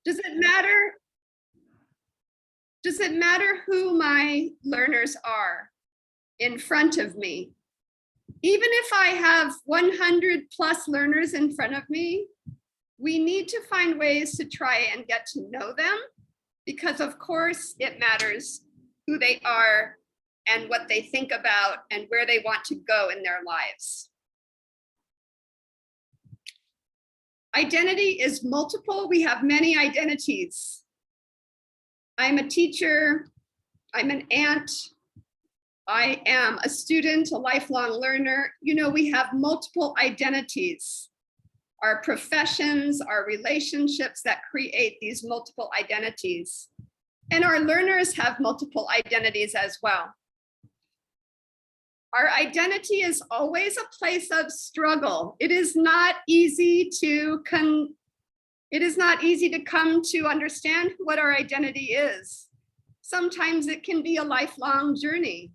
Does it matter? Does it matter who my learners are in front of me? Even if I have 100 plus learners in front of me, we need to find ways to try and get to know them, because of course it matters who they are and what they think about and where they want to go in their lives. Identity is multiple. We have many identities. I'm a teacher, I'm an aunt, I am a student, a lifelong learner. You know, we have multiple identities. Our professions, our relationships that create these multiple identities. And our learners have multiple identities as well. Our identity is always a place of struggle. It is not easy to come to understand what our identity is. Sometimes it can be a lifelong journey.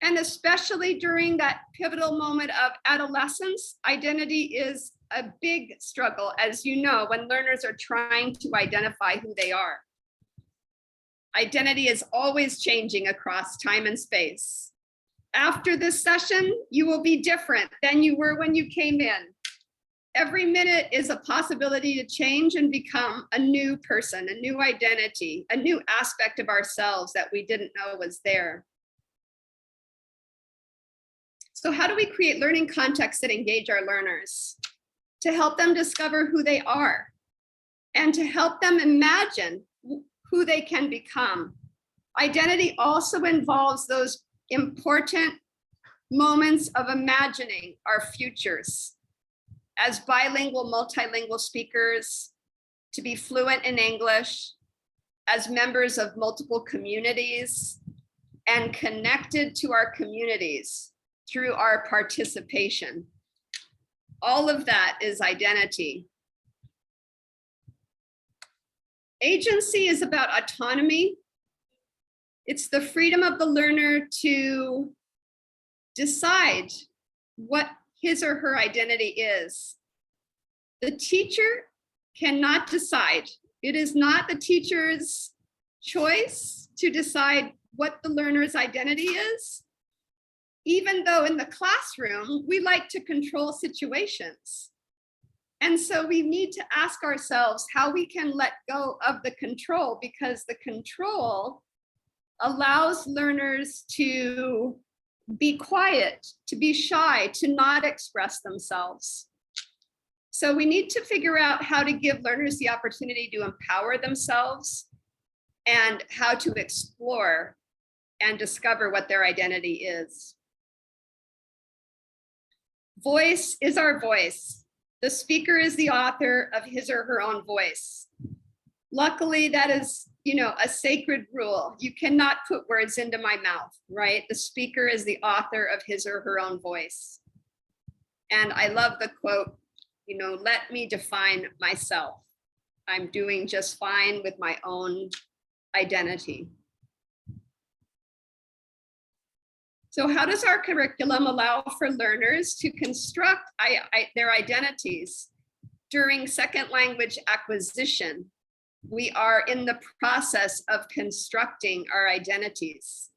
And especially during that pivotal moment of adolescence, identity is a big struggle, as you know, when learners are trying to identify who they are. Identity is always changing across time and space. After this session, you will be different than you were when you came in. Every minute is a possibility to change and become a new person, a new identity, a new aspect of ourselves that we didn't know was there. So how do we create learning contexts that engage our learners? To help them discover who they are and to help them imagine who they can become. Identity also involves those important moments of imagining our futures as bilingual, multilingual speakers, to be fluent in English, as members of multiple communities, and connected to our communities through our participation. All of that is identity. Agency is about autonomy. It's the freedom of the learner to decide what his or her identity is. The teacher cannot decide. It is not the teacher's choice to decide what the learner's identity is, even though in the classroom, we like to control situations. And so we need to ask ourselves how we can let go of the control, because the control allows learners to be quiet, to be shy, to not express themselves. So we need to figure out how to give learners the opportunity to empower themselves and how to explore and discover what their identity is. Voice is our voice. The speaker is the author of his or her own voice. Luckily, that is, a sacred rule. You cannot put words into my mouth, right? The speaker is the author of his or her own voice. And I love the quote, let me define myself. I'm doing just fine with my own identity. So how does our curriculum allow for learners to construct their identities during second language acquisition? We are in the process of constructing our identities.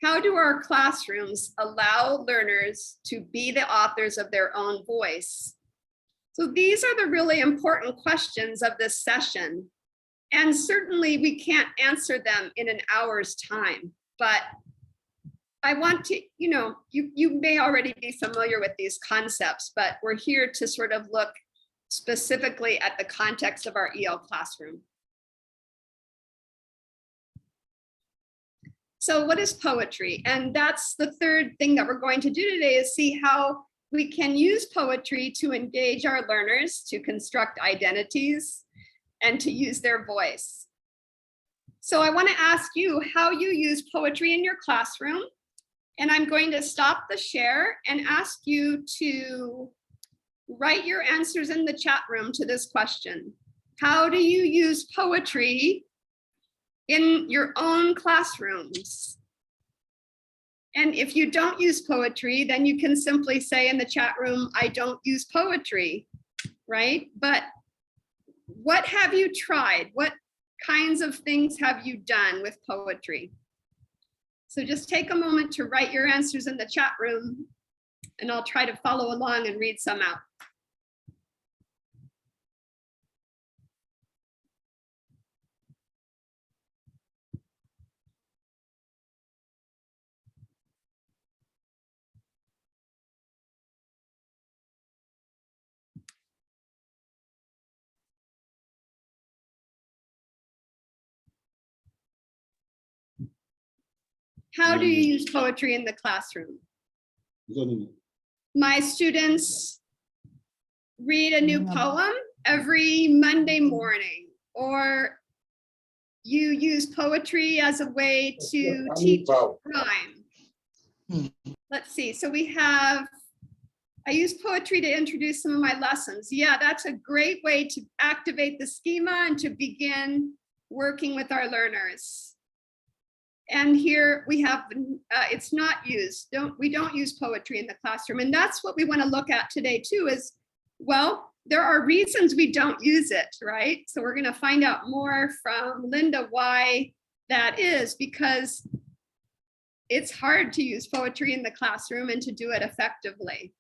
How do our classrooms allow learners to be the authors of their own voice? So these are the really important questions of this session. And certainly we can't answer them in an hour's time, but I want to, you may already be familiar with these concepts, but we're here to sort of look specifically at the context of our EL classroom. So what is poetry? And that's the third thing that we're going to do today, is see how we can use poetry to engage our learners, to construct identities, and to use their voice. So I want to ask you how you use poetry in your classroom. And I'm going to stop the share and ask you to write your answers in the chat room to this question. How do you use poetry in your own classrooms? And if you don't use poetry, then you can simply say in the chat room, I don't use poetry, right? But what have you tried? What kinds of things have you done with poetry? So just take a moment to write your answers in the chat room, and I'll try to follow along and read some out. How do you use poetry in the classroom? My students read a new poem every Monday morning, or you use poetry as a way to teach rhyme. Let's see, so we have, I use poetry to introduce some of my lessons. Yeah, that's a great way to activate the schema and to begin working with our learners. And here we have, it's not used. We don't use poetry in the classroom. And that's what we want to look at today too is, well, there are reasons we don't use it, right? So we're going to find out more from Linda why that is, because it's hard to use poetry in the classroom and to do it effectively.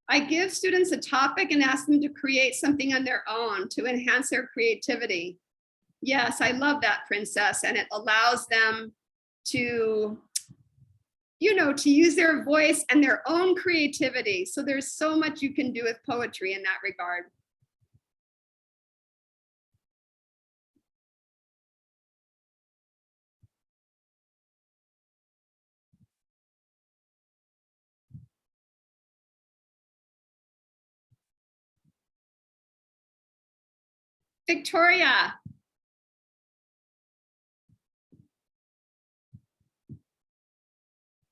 I give students a topic and ask them to create something on their own to enhance their creativity. Yes, I love that, Princess. And it allows them to, you know, to use their voice and their own creativity. So there's so much you can do with poetry in that regard. Victoria.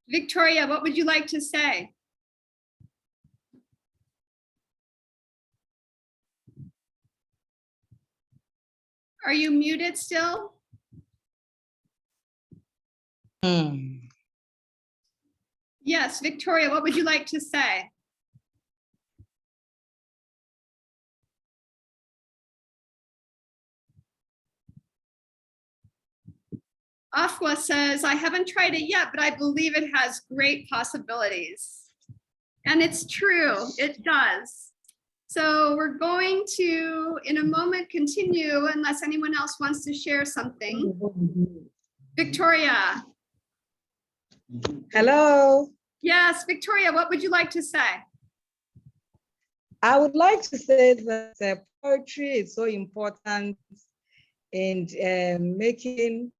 Victoria, what would you like to say? Are you muted still? Yes, Victoria, what would you like to say? Afwa says, I haven't tried it yet, but I believe it has great possibilities. And it's true, it does. So we're going to, in a moment, continue unless anyone else wants to share something. Victoria. Hello. Yes, Victoria, what would you like to say? I would like to say that poetry is so important in making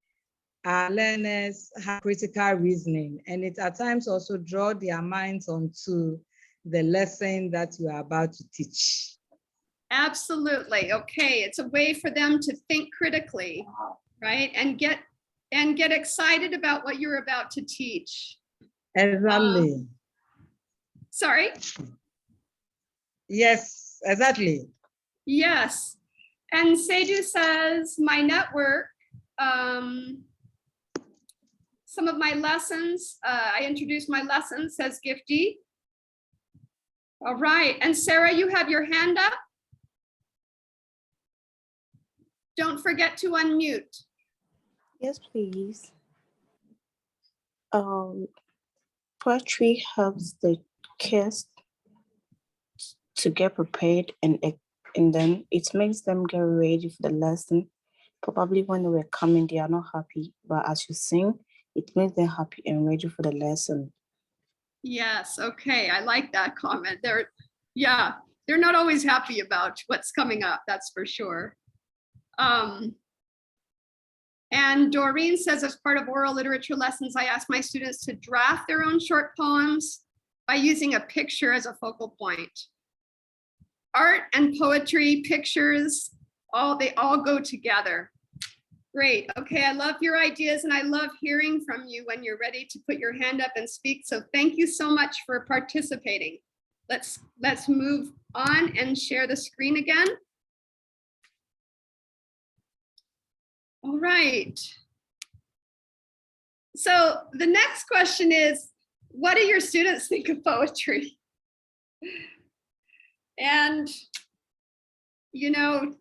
our learners have critical reasoning, and it at times also draw their minds onto the lesson that you are about to teach. Absolutely. Okay, it's a way for them to think critically, right? And get excited about what you're about to teach. Exactly. Sorry? Yes, exactly. Yes. And Seju says, my network, some of my lessons, I introduced my lessons, says Gifty. All right, and Sarah, you have your hand up. Don't forget to unmute. Yes, please. Poetry helps the kids to get prepared, and then it makes them get ready for the lesson. Probably when they were coming, they are not happy, but as you sing, it makes them happy and ready for the lesson. Yes, okay, I like that comment. They're not always happy about what's coming up, that's for sure. And Doreen says, as part of oral literature lessons, I ask my students to draft their own short poems by using a picture as a focal point. Art and poetry, pictures, they all go together. Great, okay, I love your ideas and I love hearing from you when you're ready to put your hand up and speak. So thank you so much for participating. Let's move on and share the screen again. All right. So the next question is, what do your students think of poetry? And You know,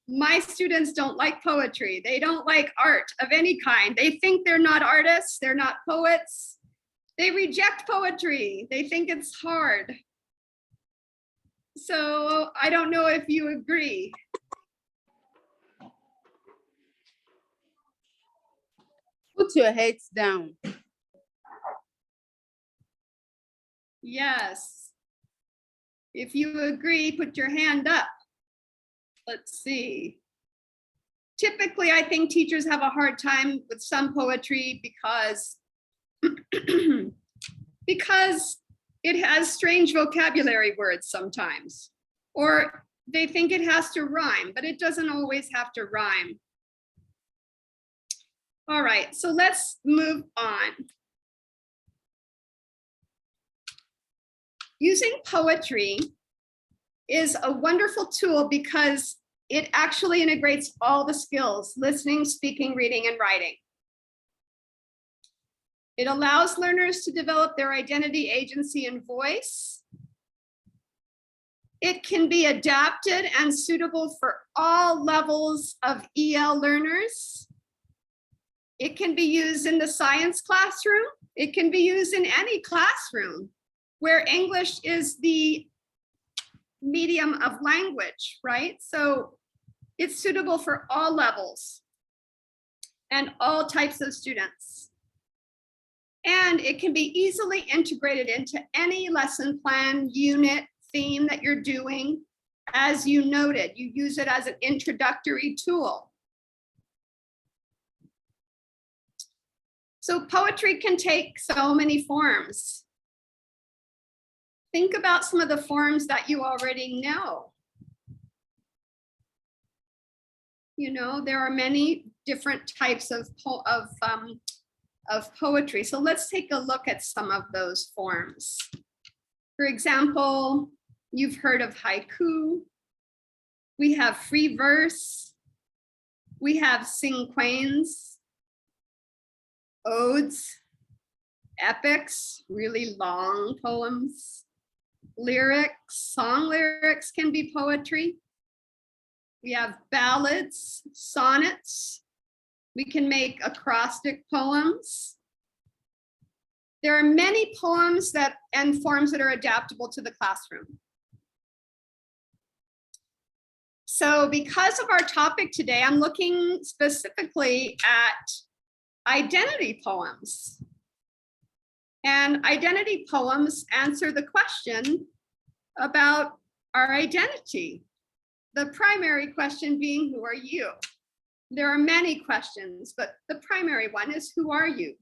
my students don't like poetry. They don't like art of any kind. They think they're not artists, they're not poets. They reject poetry. They think it's hard. So I don't know if you agree. Put your heads down. Yes. If you agree, put your hand up. Let's see. Typically, I think teachers have a hard time with some poetry because because it has strange vocabulary words sometimes, or they think it has to rhyme, but it doesn't always have to rhyme. All right, so let's move on. Using poetry is a wonderful tool because it actually integrates all the skills: listening, speaking, reading, and writing. It allows learners to develop their identity, agency, and voice. It can be adapted and suitable for all levels of EL learners. It can be used in the science classroom. It can be used in any classroom where English is the medium of language, right? So it's suitable for all levels and all types of students. And it can be easily integrated into any lesson plan, unit, theme that you're doing. As you noted, you use it as an introductory tool. So poetry can take so many forms. Think about some of the forms that you already know. You know, there are many different types of poetry. So let's take a look at some of those forms. For example, you've heard of haiku. We have free verse. We have cinquains, odes, epics, really long poems, lyrics, song lyrics can be poetry. We have ballads, sonnets. We can make acrostic poems. There are many poems and forms that are adaptable to the classroom. So because of our topic today, I'm looking specifically at identity poems. And identity poems answer the question about our identity. The primary question being, who are you? There are many questions, but the primary one is, who are you?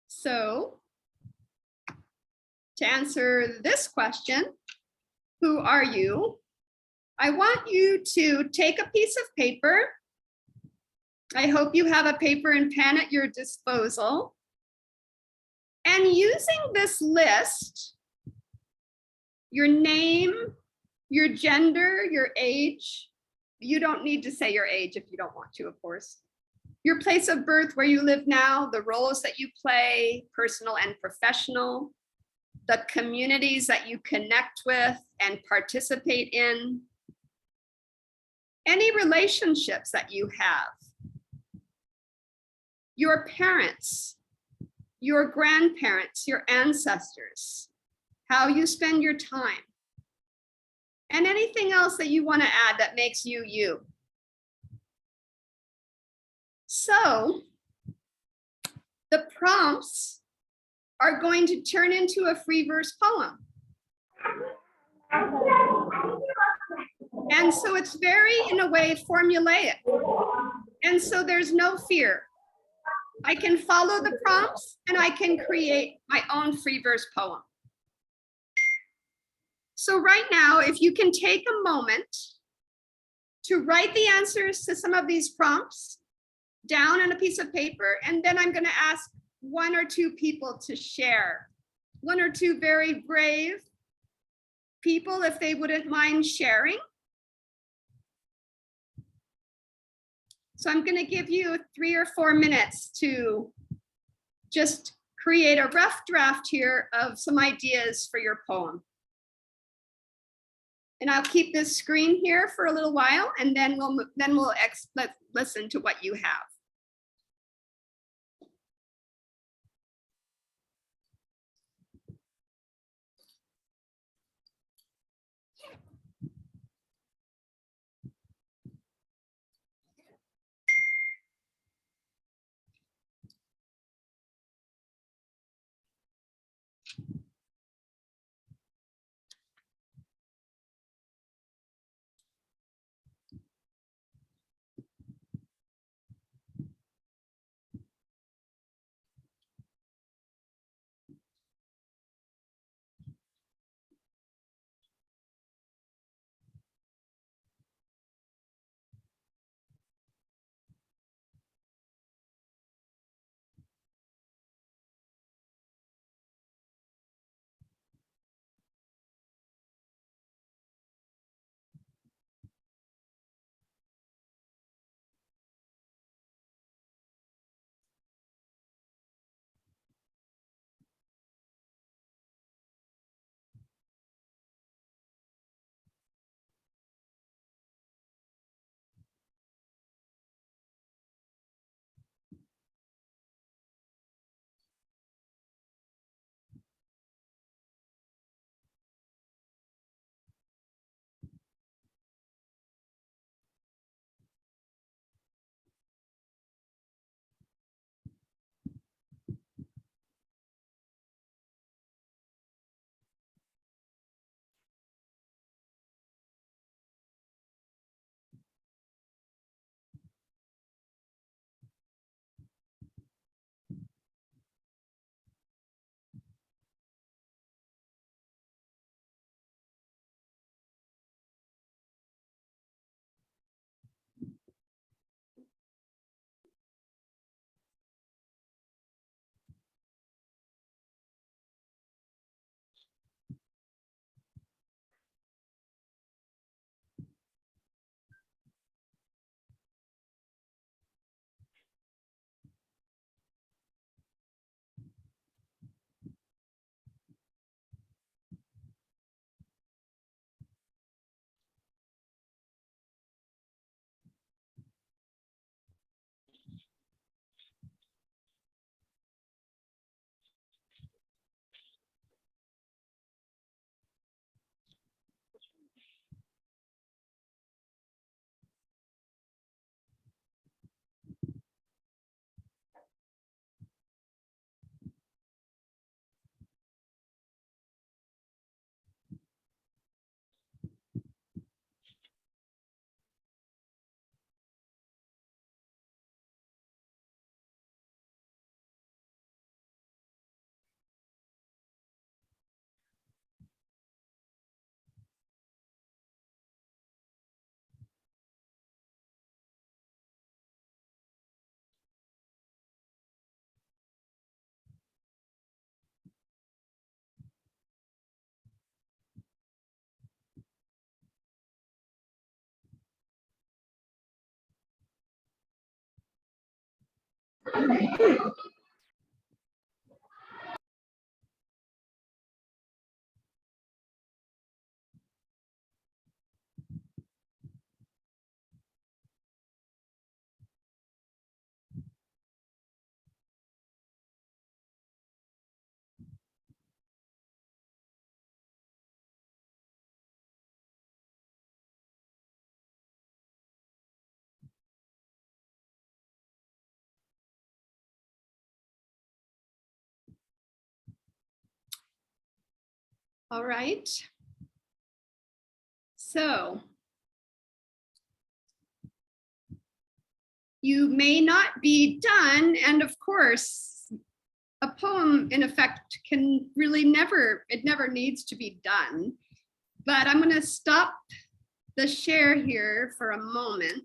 So to answer this question, who are you? I want you to take a piece of paper. I hope you have a paper and pen at your disposal. And using this list, your name, your gender, your age, you don't need to say your age if you don't want to, of course. Your place of birth, where you live now, the roles that you play, personal and professional, the communities that you connect with and participate in, any relationships that you have, your parents, your grandparents, your ancestors, how you spend your time, and anything else that you want to add that makes you you. So the prompts are going to turn into a free verse poem. And so it's very, in a way, formulaic. And so there's no fear. I can follow the prompts and I can create my own free verse poem. So right now, if you can take a moment to write the answers to some of these prompts down on a piece of paper, and then I'm going to ask one or two people to share. One or two very brave people, if they wouldn't mind sharing. So I'm going to give you 3 or 4 minutes to just create a rough draft here of some ideas for your poem. And I'll keep this screen here for a little while, and then let's listen to what you have. All right. So you may not be done, and of course, a poem in effect can really never needs to be done. But I'm going to stop the share here for a moment.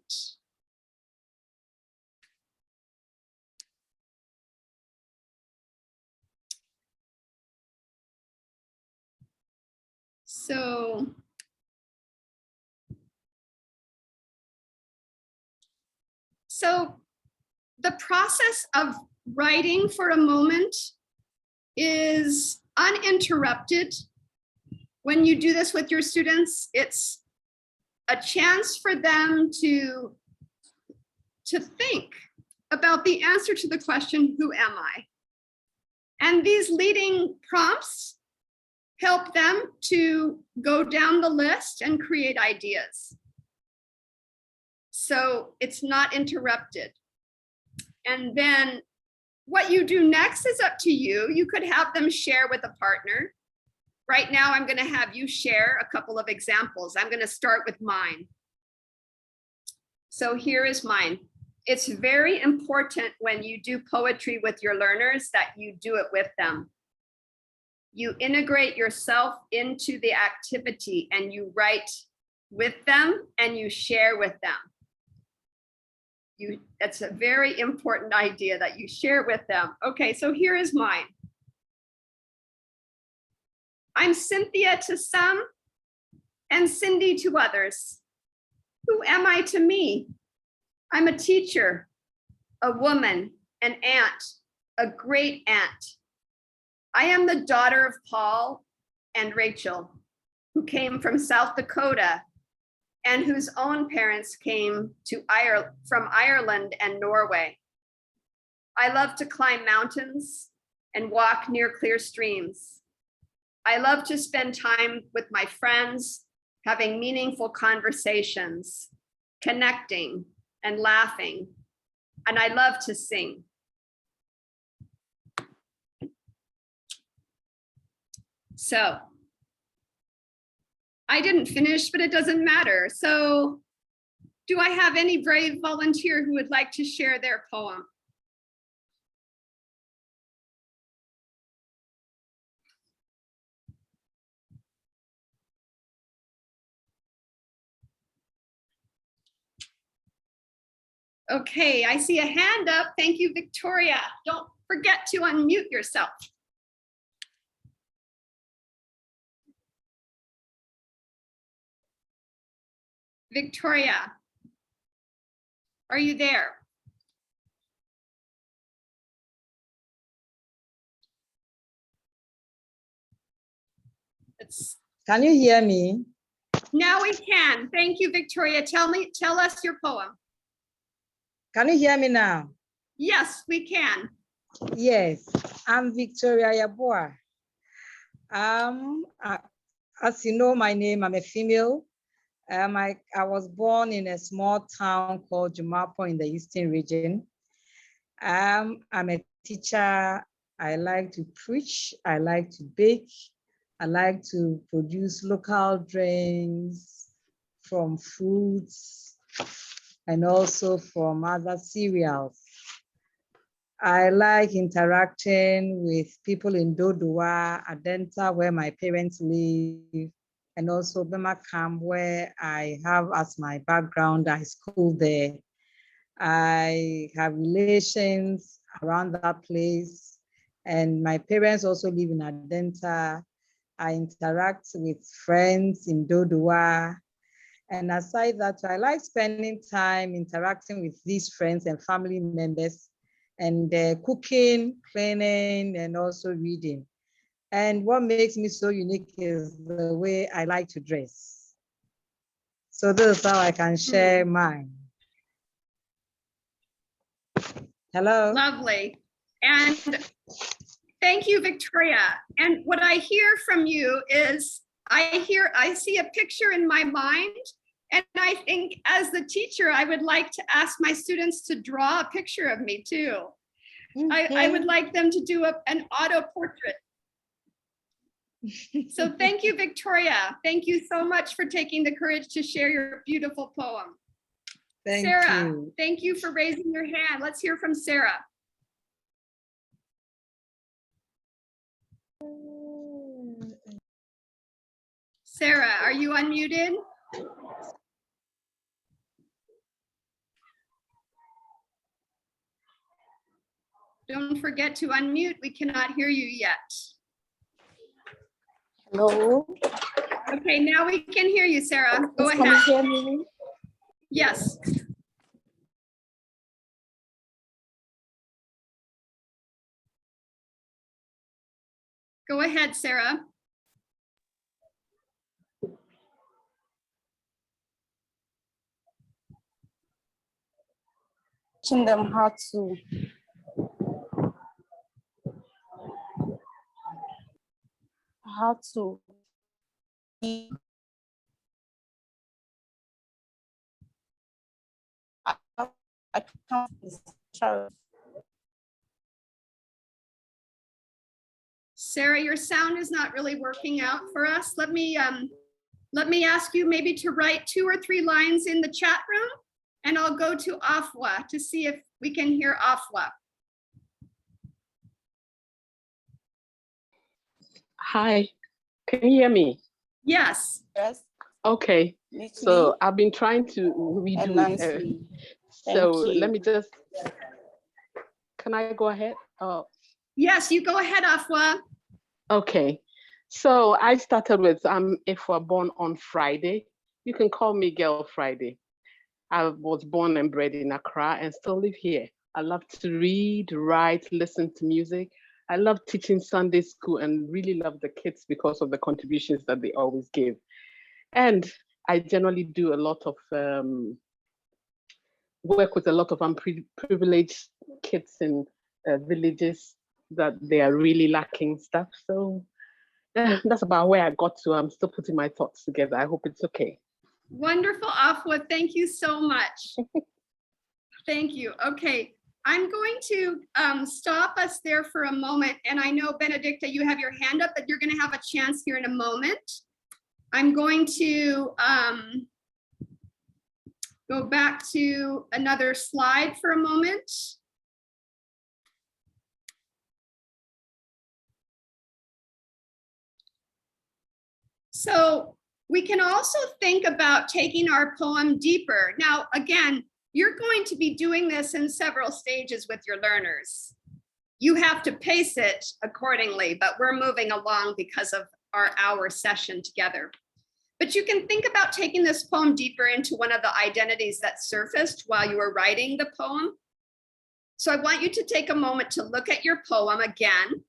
So the process of writing for a moment is uninterrupted when you do this with your students, it's a chance for them to think about the answer to the question, who am I? And these leading prompts help them to go down the list and create ideas. So it's not interrupted. And then what you do next is up to you. You could have them share with a partner. Right now, I'm going to have you share a couple of examples. I'm going to start with mine. So here is mine. It's very important when you do poetry with your learners that you do it with them. You integrate yourself into the activity and you write with them and you share with them. That's a very important idea that you share with them. Okay, so here is mine. I'm Cynthia to some and Cindy to others. Who am I to me? I'm a teacher, a woman, an aunt, a great aunt. I am the daughter of Paul and Rachel, who came from South Dakota and whose own parents came from Ireland and Norway. I love to climb mountains and walk near clear streams. I love to spend time with my friends, having meaningful conversations, connecting and laughing, and I love to sing. So I didn't finish, but it doesn't matter. So do I have any brave volunteer who would like to share their poem? Okay, I see a hand up. Thank you, Victoria. Don't forget to unmute yourself. Victoria, are you there? Can you hear me? Now we can. Thank you, Victoria. Tell us your poem. Can you hear me now? Yes, we can. Yes, I'm Victoria Yabua. As you know my name, I'm a female. I was born in a small town called Jumapo in the Eastern region. I'm a teacher. I like to preach. I like to bake. I like to produce local drinks from fruits and also from other cereals. I like interacting with people in Dodua, Adenta, where my parents live, and also Bemakam, where I have as my background, I school there. I have relations around that place, and my parents also live in Adenta. I interact with friends in Dodua. And aside that, I like spending time interacting with these friends and family members and cooking, cleaning, and also reading. And what makes me so unique is the way I like to dress. So this is how I can share mine. Hello? Lovely. And thank you, Victoria. And what I hear from you is, I see a picture in my mind. And I think as the teacher, I would like to ask my students to draw a picture of me too. I would like them to do an auto portrait. So thank you, Victoria. Thank you so much for taking the courage to share your beautiful poem. Sarah, thank you for raising your hand. Let's hear from Sarah. Sarah, are you unmuted? Don't forget to unmute. We cannot hear you yet. Hello. Okay, now we can hear you, Sarah. Go ahead. Can you hear me? Yes. Go ahead, Sarah. teaching them how to be Sarah, your sound is not really working out for us. Let me ask you maybe to write 2 or 3 lines in the chat room, and I'll go to Afwa to see if we can hear Afwa. Hi, can you hear me? Yes. Yes, Okay, neatly so I've been trying to and redo it. nicely. So Thank let you. me just, can I go ahead? Oh, Yes, you go ahead, Afwa. okay. So I started with, if we're born on Friday, you can call me Girl Friday. I was born and bred in Accra and still live here. I love to read, write, listen to music. I love teaching Sunday school and really love the kids because of the contributions that they always give. And I generally do a lot of work with a lot of unprivileged kids in villages that they are really lacking stuff. So that's about where I got to. I'm still putting my thoughts together. I hope it's okay. Wonderful, Afwa. Thank you so much. Thank you. Okay, I'm going to stop us there for a moment. And I know, Benedicta, you have your hand up, but you're going to have a chance here in a moment. I'm going to go back to another slide for a moment. So we can also think about taking our poem deeper. Now, again, you're going to be doing this in several stages with your learners. You have to pace it accordingly, but we're moving along because of our hour session together. But you can think about taking this poem deeper into one of the identities that surfaced while you were writing the poem. So I want you to take a moment to look at your poem again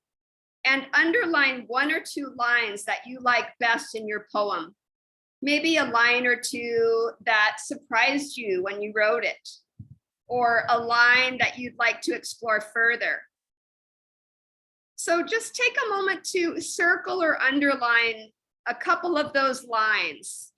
and underline 1 or 2 lines that you like best in your poem. Maybe a line or 2 that surprised you when you wrote it, or a line that you'd like to explore further. So just take a moment to circle or underline a couple of those lines.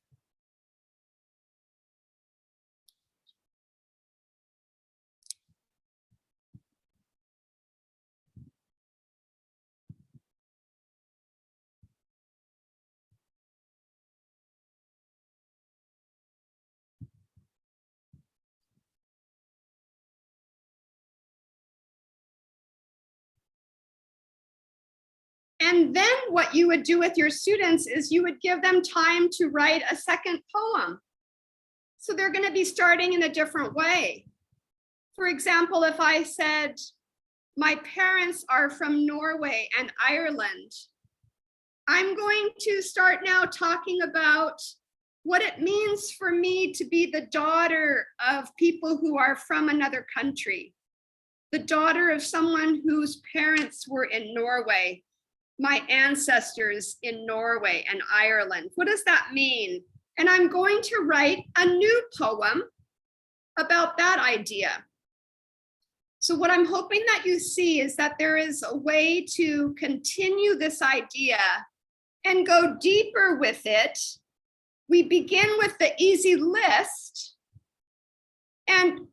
And then what you would do with your students is you would give them time to write a second poem. So they're going to be starting in a different way. For example, if I said, my parents are from Norway and Ireland, I'm going to start now talking about what it means for me to be the daughter of people who are from another country, the daughter of someone whose parents were in Norway, my ancestors in Norway and Ireland. What does that mean? And I'm going to write a new poem about that idea. So what I'm hoping that you see is that there is a way to continue this idea and go deeper with it. We begin with the easy list. And,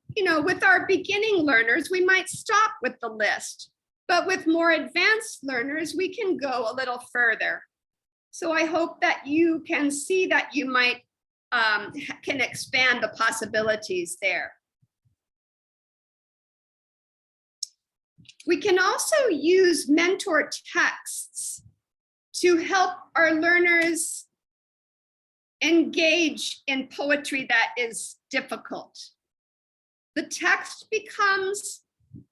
with our beginning learners, we might stop with the list. But with more advanced learners, we can go a little further. So I hope that you can see that you might can expand the possibilities there. We can also use mentor texts to help our learners engage in poetry that is difficult. The text becomes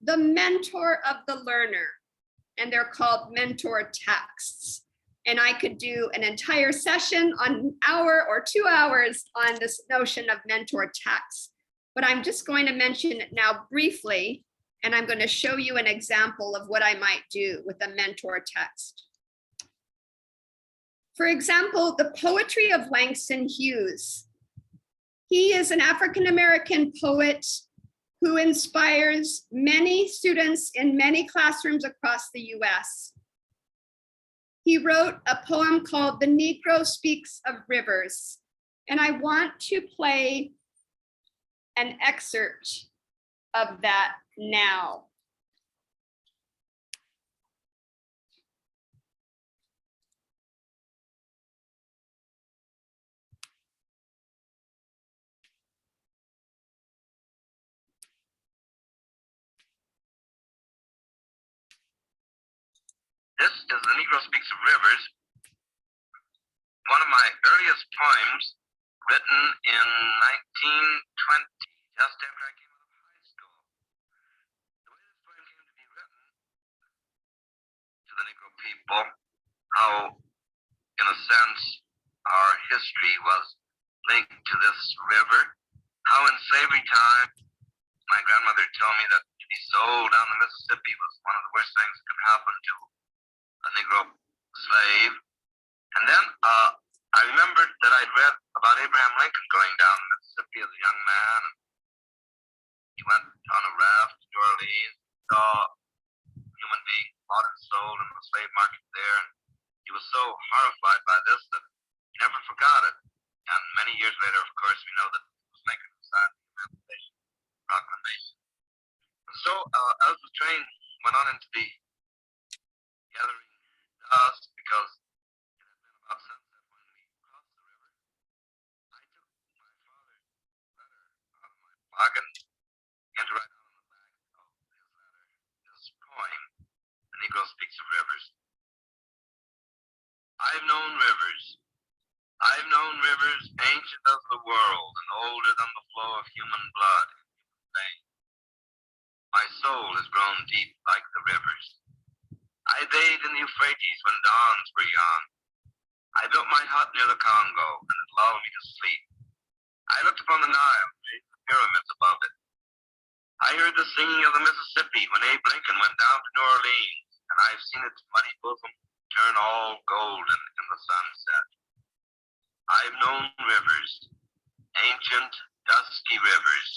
the mentor of the learner, and they're called mentor texts. And I could do an entire session on an hour or 2 hours on this notion of mentor text, but I'm just going to mention it now briefly, and I'm going to show you an example of what I might do with a mentor text. For example, the poetry of Langston Hughes. He is an African-American poet who inspires many students in many classrooms across the US. He wrote a poem called The Negro Speaks of Rivers, and I want to play an excerpt of that now. This is The Negro Speaks of Rivers, one of my earliest poems written in 1920, just after I came out of high school. The way this poem came to be written to the Negro people, how, in a sense, our history was linked to this river, how in slavery time, my grandmother told me that to be sold down the Mississippi was one of the worst things that could happen to a Negro slave. And then I remembered that I'd read about Abraham Lincoln going down the Mississippi as a young man. He went on a raft to New Orleans, saw a human being bought and sold in the slave market there. And he was so horrified by this that he never forgot it. And many years later, of course, we know that it was Lincoln who signed the Emancipation Proclamation. And so as the train went on into the gathering dust, because it had been about sunset when we crossed the river, I took my father's letter out of my pocket and began to write down on the back of his letter this poem, The Negro Speaks of Rivers. I've known rivers ancient as the world and older than the flow of human blood in human veins. My soul has grown deep like the rivers. I bathed in the Euphrates when dawns were young. I built my hut near the Congo, and it lulled me to sleep. I looked upon the Nile and raised the pyramids above it. I heard the singing of the Mississippi when Abe Lincoln went down to New Orleans, and I've seen its muddy bosom turn all golden in the sunset. I've known rivers, ancient, dusky rivers.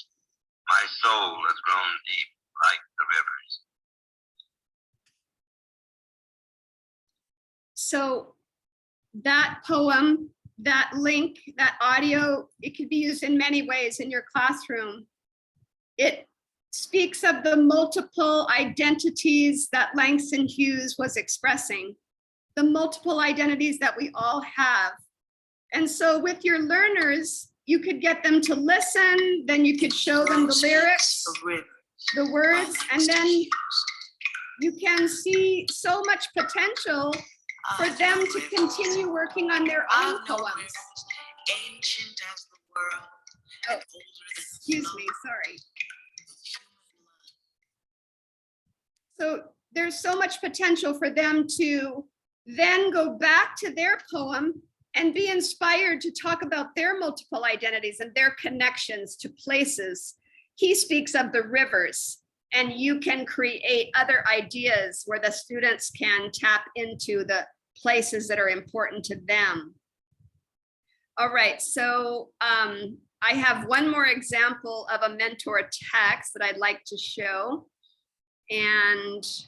My soul has grown deep like the rivers. So that poem, that link, that audio, it could be used in many ways in your classroom. It speaks of the multiple identities that Langston Hughes was expressing, the multiple identities that we all have. And so with your learners, you could get them to listen, then you could show them the lyrics, the words, and then you can see so much potential for them to continue working on their own poems. Ancient as the world. Oh, excuse me, sorry. So there's so much potential for them to then go back to their poem and be inspired to talk about their multiple identities and their connections to places. He speaks of the rivers, and you can create other ideas where the students can tap into the places that are important to them. All right, so I have one more example of a mentor text that I'd like to show. And let's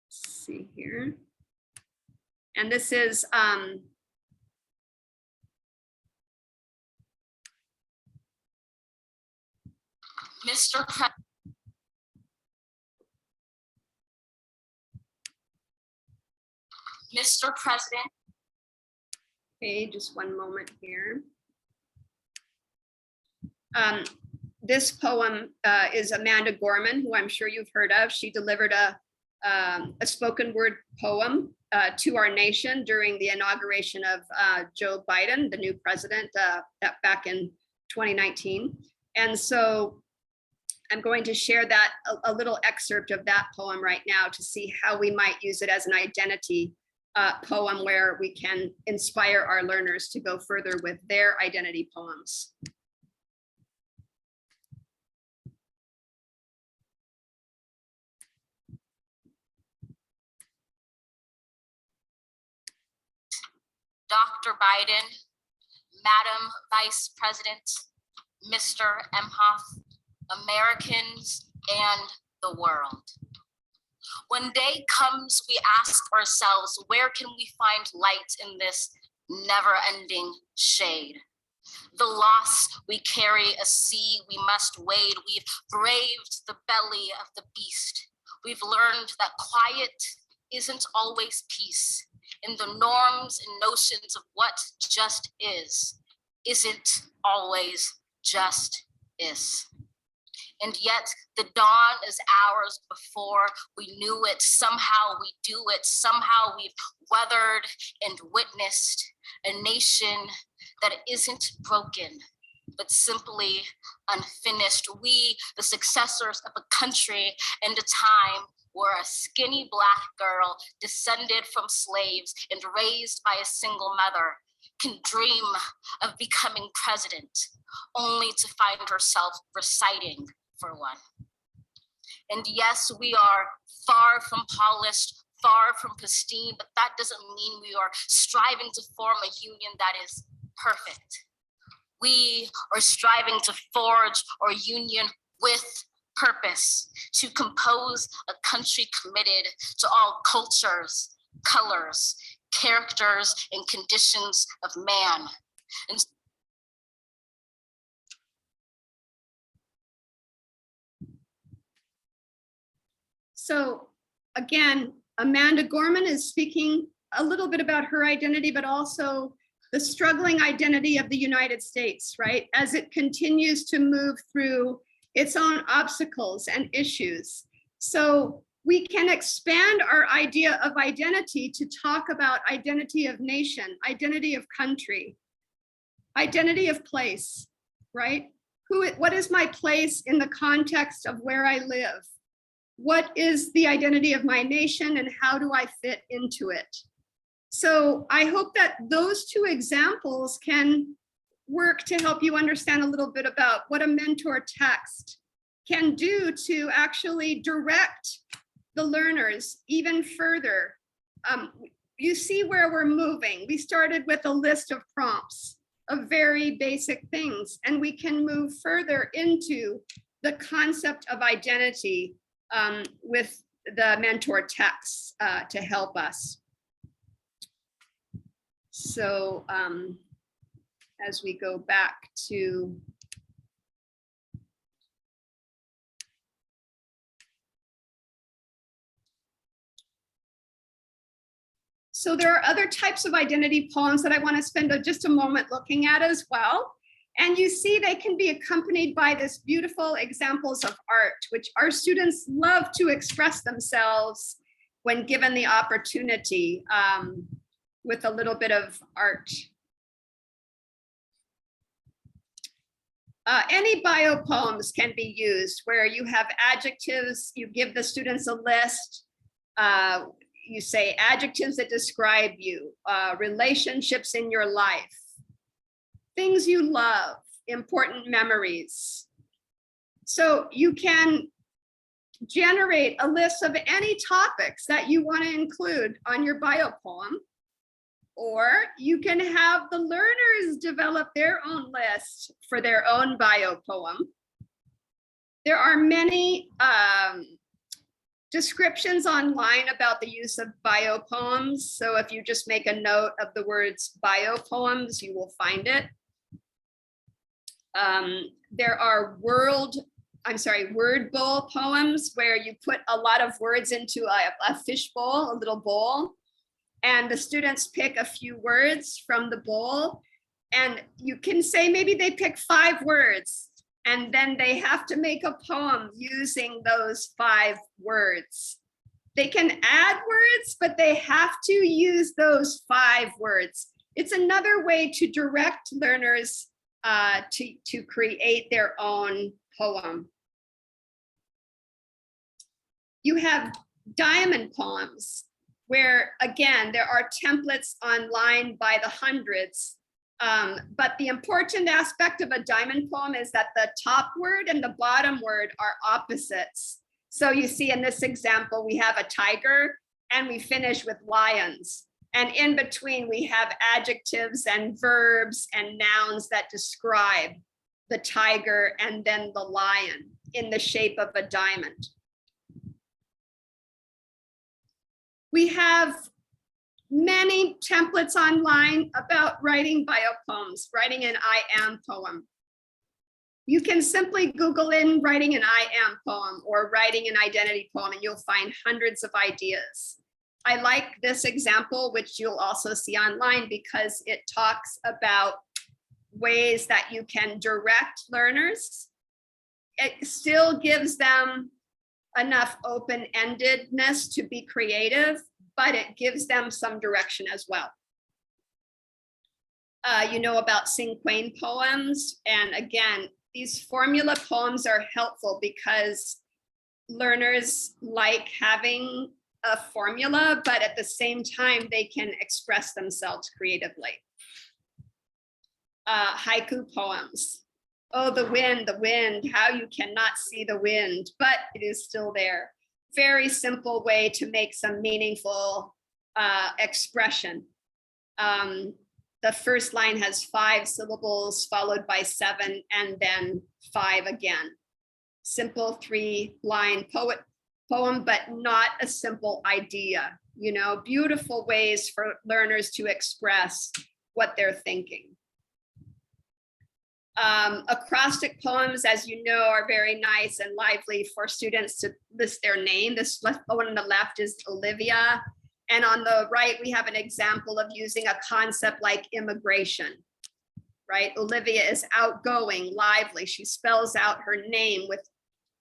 see here. And this is Mr. President. Okay, just one moment here. This poem is Amanda Gorman, who I'm sure you've heard of. She delivered a spoken word poem to our nation during the inauguration of Joe Biden, the new president, back in 2019. And so I'm going to share that, a little excerpt of that poem right now to see how we might use it as an identity poem where we can inspire our learners to go further with their identity poems. Dr. Biden, Madam Vice President, Mr. Emhoff, Americans, and the world. When day comes, we ask ourselves, where can we find light in this never-ending shade? The loss we carry, a sea we must wade. We've braved the belly of the beast. We've learned that quiet isn't always peace. In the norms and notions of what just isn't always just is. And yet the dawn is ours before we knew it. Somehow we do it. Somehow we've weathered and witnessed a nation that isn't broken, but simply unfinished. We, the successors of a country and a time where a skinny Black girl descended from slaves and raised by a single mother can dream of becoming president, only to find herself reciting for one. And yes, we are far from polished, far from pristine, but that doesn't mean we are striving to form a union that is perfect. We are striving to forge our union with purpose, to compose a country committed to all cultures, colors, characters, and conditions of man. And so again, Amanda Gorman is speaking a little bit about her identity, but also the struggling identity of the United States, right? As it continues to move through its own obstacles and issues. So we can expand our idea of identity to talk about identity of nation, identity of country, identity of place, right? What is my place in the context of where I live? What is the identity of my nation and how do I fit into it? So I hope that those two examples can work to help you understand a little bit about what a mentor text can do to actually direct the learners even further. You see where we're moving. We started with a list of prompts of very basic things, and we can move further into the concept of identity with the mentor texts to help us. So as we go back to so there are other types of identity poems that I want to spend just a moment looking at as well. And you see they can be accompanied by this beautiful examples of art, which our students love to express themselves when given the opportunity with a little bit of art. Any bio poems can be used where you have adjectives, you give the students a list, you say adjectives that describe you, relationships in your life, things you love, important memories. So you can generate a list of any topics that you want to include on your bio poem, or you can have the learners develop their own list for their own bio poem. There are many descriptions online about the use of bio poems. So if you just make a note of the words bio poems, you will find it. There are word bowl poems where you put a lot of words into a fish bowl, a little bowl, and the students pick a few words from the bowl. And you can say maybe they pick 5 words, and then they have to make a poem using those 5 words. They can add words, but they have to use those 5 words. It's another way to direct learners to create their own poem. You have diamond poems where, again, there are templates online by the hundreds. But the important aspect of a diamond poem is that the top word and the bottom word are opposites. So you see in this example, we have a tiger and we finish with lions. And in between, we have adjectives and verbs and nouns that describe the tiger and then the lion. in the shape of a diamond. We have many templates online about writing bio poems, writing an I am poem. You can simply Google in writing an I am poem or writing an identity poem, and you'll find hundreds of ideas. I like this example, which you'll also see online, because it talks about ways that you can direct learners. It still gives them enough open-endedness to be creative, but it gives them some direction as well. You know about cinquain poems, and again, these formula poems are helpful because learners like having a formula, but at the same time, they can express themselves creatively. Haiku poems. Oh, the wind, how you cannot see the wind, but it is still there. Very simple way to make some meaningful expression. The first line has 5 syllables followed by 7 and then 5 again. Simple 3-line poem, but not a simple idea. You know, beautiful ways for learners to express what they're thinking. Acrostic poems, as you know, are very nice and lively for students to list their name. This one on the left is Olivia. And on the right, we have an example of using a concept like immigration, right? Olivia is outgoing, lively. She spells out her name with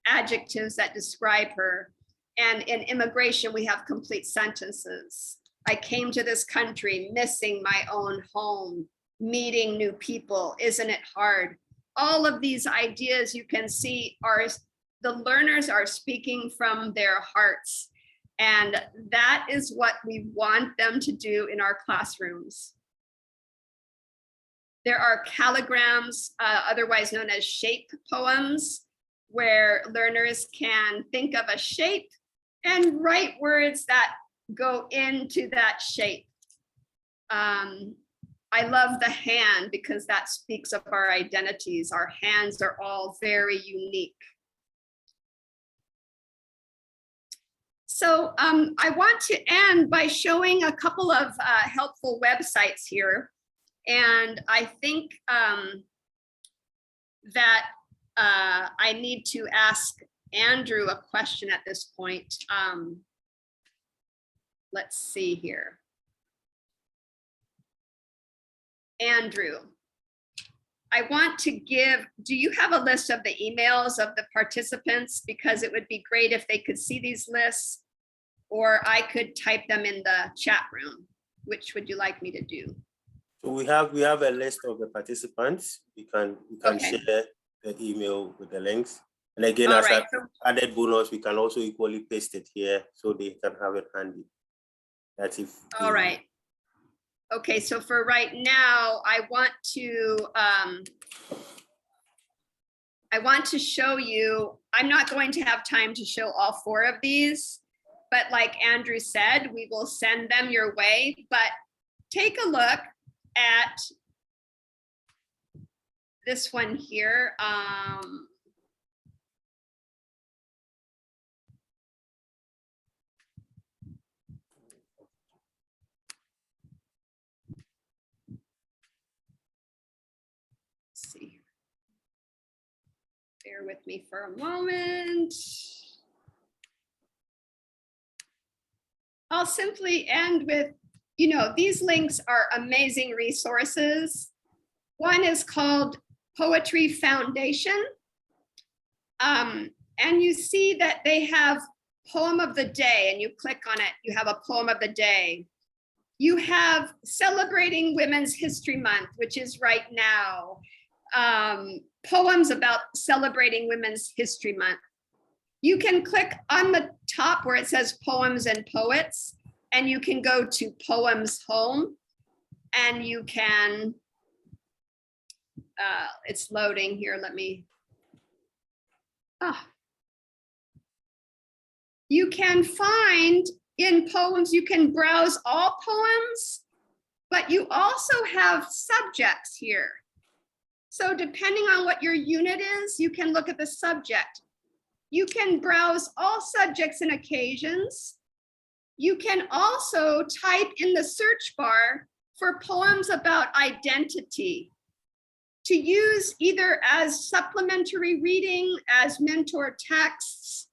adjectives that describe her. And in immigration, we have complete sentences. I came to this country missing my own home, meeting new people, isn't it hard? All of these ideas you can see are, the learners are speaking from their hearts. And that is what we want them to do in our classrooms. There are calligrams, otherwise known as shape poems, where learners can think of a shape and write words that go into that shape. I love the hand because that speaks of our identities. Our hands are all very unique. So I want to end by showing a couple of helpful websites here. And I think that I need to ask Andrew a question at this point. Let's see here. Andrew, I want to give, do you have a list of the emails of the participants? Because it would be great if they could see these lists, or I could type them in the chat room. Which would you like me to do? So we have a list of the participants. We can Okay. share the email with the links. And again, All as right. an added bonus, we can also equally paste it here so they can have it handy. That's if. All right. Okay, so for right now, I want to show you, I'm not going to have time to show all 4 of these, but like Andrew said, we will send them your way, but take a look at this one here. See. Bear with me for a moment. I'll simply end with, you know, these links are amazing resources. One is called Poetry Foundation. And you see that they have poem of the day, and you click on it, you have a poem of the day. You have Celebrating Women's History Month, which is right now. Poems about celebrating Women's History Month. You can click on the top where it says Poems and Poets, and you can go to Poems Home, and you can, it's loading here, let me, you can find in poems, you can browse all poems, but you also have subjects here. So depending on what your unit is, you can look at the subject. You can browse all subjects and occasions. You can also type in the search bar for poems about identity to use either as supplementary reading, as mentor texts.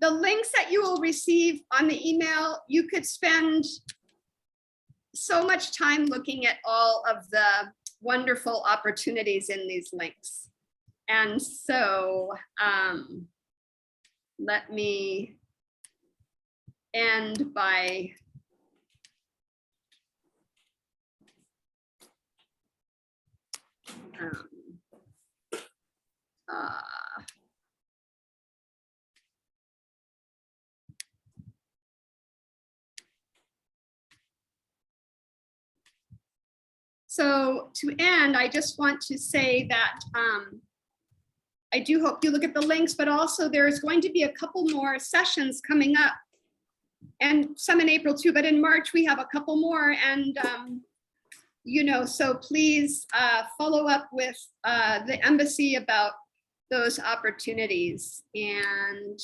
The links that you will receive on the email, you could spend so much time looking at all of the wonderful opportunities in these links. And so let me end by so to end, I just want to say that I do hope you look at the links, but also there's going to be a couple more sessions coming up, and some in April too, but in March we have a couple more. And you know, so please follow up with the embassy about those opportunities. And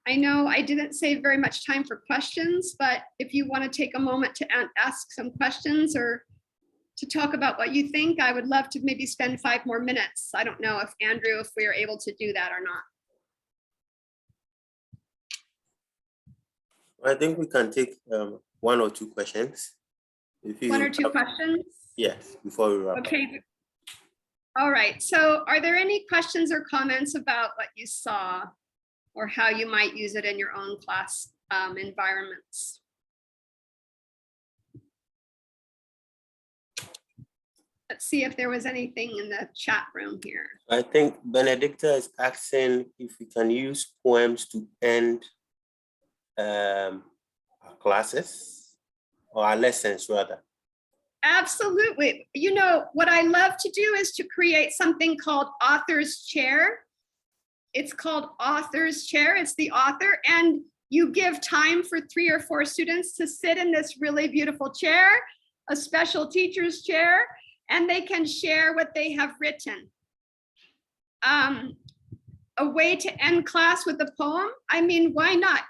I know I didn't save very much time for questions, but if you want to take a moment to ask some questions or to talk about what you think, I would love to maybe spend 5 more minutes. I don't know if Andrew, if we are able to do that or not. I think we can take 1 or 2 questions. If you 1 or 2 questions? Yes, before we wrap up. Okay. All right. So are there any questions or comments about what you saw or how you might use it in your own class environments? Let's see if there was anything in the chat room here. I think Benedicta is asking if we can use poems to end our classes or our lessons rather. Absolutely. You know, what I love to do is to create something called Author's Chair. It's called Author's Chair. It's the author, and you give time for 3 or 4 students to sit in this really beautiful chair, a special teacher's chair, and they can share what they have written. A way to end class with a poem. I mean, why not?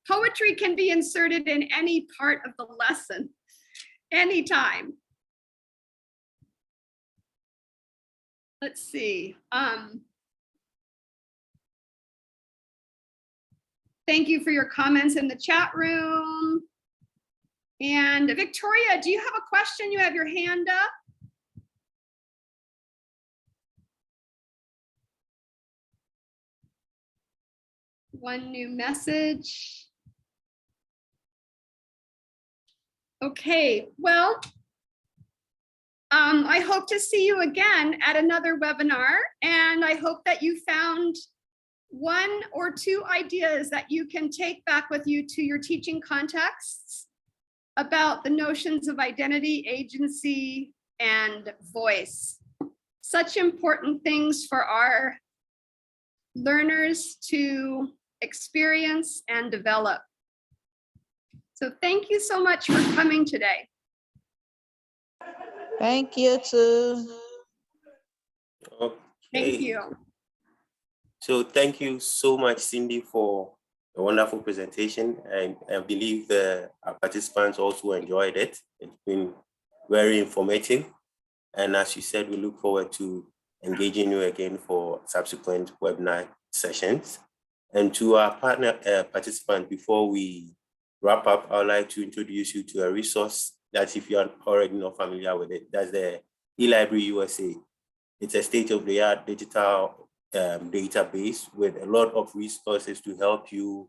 Poetry can be inserted in any part of the lesson, anytime. Let's see. Thank you for your comments in the chat room. And Victoria, do you have a question? You have your hand up. One new message. Okay, well, I hope to see you again at another webinar, and I hope that you found 1 or 2 ideas that you can take back with you to your teaching contexts about the notions of identity, agency, and voice. Such important things for our learners to experience and develop. So thank you so much for coming today. Thank you too. Okay. Thank you. So thank you so much, Cindy, for a wonderful presentation. And I believe our participants also enjoyed it. It's been very informative. And as you said, we look forward to engaging you again for subsequent webinar sessions. And to our partner participant, before we wrap up, I would like to introduce you to a resource that, if you are already not familiar with it, that's the eLibrary USA. It's a state-of-the-art digital database with a lot of resources to help you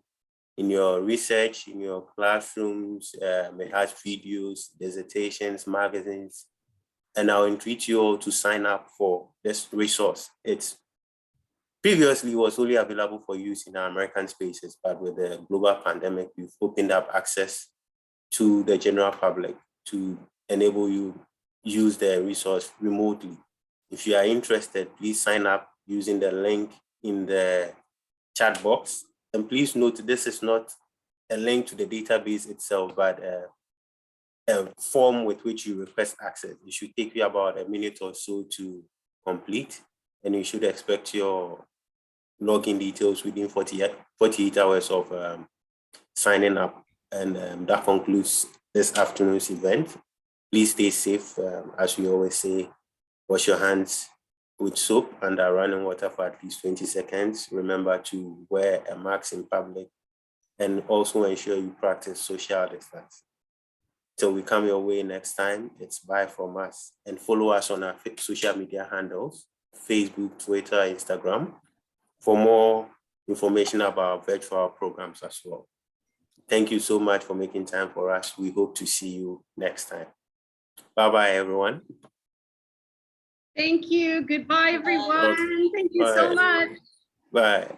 in your research, in your classrooms. It has videos, dissertations, magazines, and I'll entreat you all to sign up for this resource. It's previously was only available for use in our American spaces, but with the global pandemic, we've opened up access to the general public to enable you use the resource remotely. If you are interested, please sign up using the link in the chat box. And please note, this is not a link to the database itself, but a form with which you request access. It should take you about a minute or so to complete, and you should expect your login details within 48 hours of signing up. And that concludes this afternoon's event. Please stay safe. As we always say, wash your hands with soap and running water for at least 20 seconds. Remember to wear a mask in public and also ensure you practice social distance. Till we come your way next time, it's bye from us. And follow us on our social media handles, Facebook, Twitter, Instagram, for more information about virtual programs as well. Thank you so much for making time for us. We hope to see you next time. Bye-bye, everyone. Thank you. Goodbye, everyone. Thank you so Bye. much. Bye.